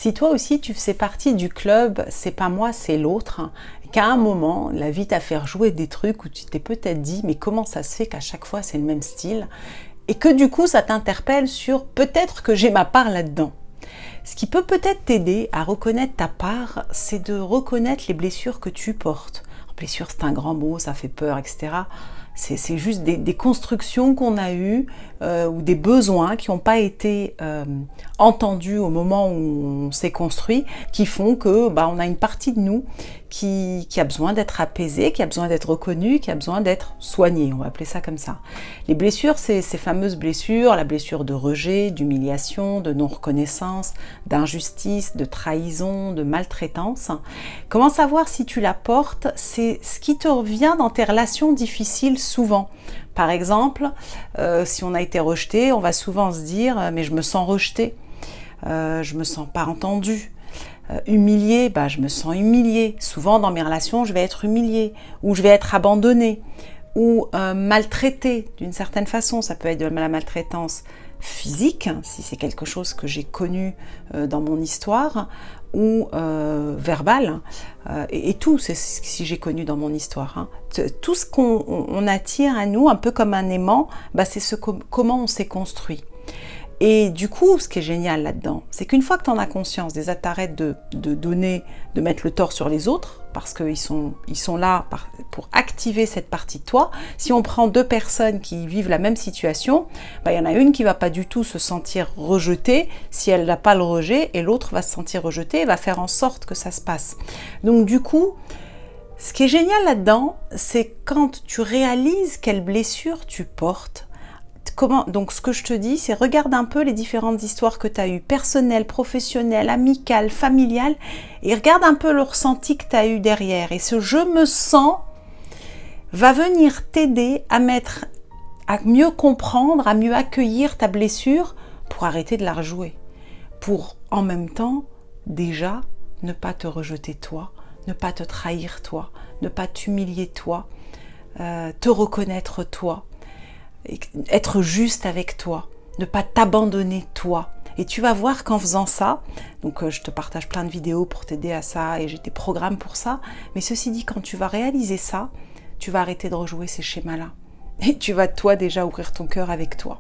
Si toi aussi tu faisais partie du club, c'est pas moi, c'est l'autre, qu'à un moment, la vie t'a fait rejouer des trucs où tu t'es peut-être dit, mais comment ça se fait qu'à chaque fois c'est le même style? Et que du coup ça t'interpelle sur peut-être que j'ai ma part là-dedans. Ce qui peut peut-être t'aider à reconnaître ta part, c'est de reconnaître les blessures que tu portes. Blessure, c'est un grand mot, ça fait peur, etc. C'est juste des constructions qu'on a eues ou des besoins qui n'ont pas été entendus au moment où on s'est construit, qui font que on a une partie de nous qui a besoin d'être apaisée, qui a besoin d'être reconnue, qui a besoin d'être soignée, on va appeler ça comme ça. Les blessures, c'est ces fameuses blessures, la blessure de rejet, d'humiliation, de non-reconnaissance, d'injustice, de trahison, de maltraitance. Comment savoir si tu la portes? C'est ce qui te revient dans tes relations difficiles souvent. Par exemple, si on a été rejeté, on va souvent se dire « mais je me sens rejeté, je me sens pas entendu ». Humilié, je me sens humiliée. Souvent dans mes relations, je vais être humiliée ou je vais être abandonnée ou maltraitée d'une certaine façon. Ça peut être de la maltraitance physique, si c'est quelque chose que j'ai connu dans mon histoire, ou verbale, et tout, c'est si j'ai connu dans mon histoire. Tout ce qu'on attire à nous, un peu comme un aimant, c'est comment on s'est construit. Et du coup, ce qui est génial là-dedans, c'est qu'une fois que tu en as conscience, déjà t'arrêtes de donner, de mettre le tort sur les autres, parce qu'ils sont là pour activer cette partie de toi. Si on prend deux personnes qui vivent la même situation, il y en a une qui va pas du tout se sentir rejetée si elle n'a pas le rejet, et l'autre va se sentir rejetée et va faire en sorte que ça se passe. Donc du coup, ce qui est génial là-dedans, c'est quand tu réalises quelle blessure tu portes. Donc ce que je te dis, c'est regarde un peu les différentes histoires que tu as eues, personnelles, professionnelles, amicales, familiales, et regarde un peu le ressenti que tu as eu derrière. Et ce « je me sens » va venir t'aider à mieux comprendre, à mieux accueillir ta blessure pour arrêter de la rejouer. Pour, en même temps, déjà, ne pas te rejeter toi, ne pas te trahir toi, ne pas t'humilier toi, te reconnaître toi. Être juste avec toi, ne pas t'abandonner toi. Et tu vas voir qu'en faisant ça, donc je te partage plein de vidéos pour t'aider à ça et j'ai des programmes pour ça, mais ceci dit, quand tu vas réaliser ça, tu vas arrêter de rejouer ces schémas-là. Et tu vas toi déjà ouvrir ton cœur avec toi.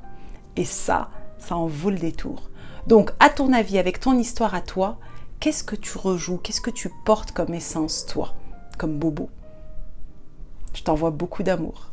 Et ça en vaut le détour. Donc à ton avis, avec ton histoire à toi, qu'est-ce que tu rejoues? Qu'est-ce que tu portes comme essence toi, comme bobo? Je t'envoie beaucoup d'amour.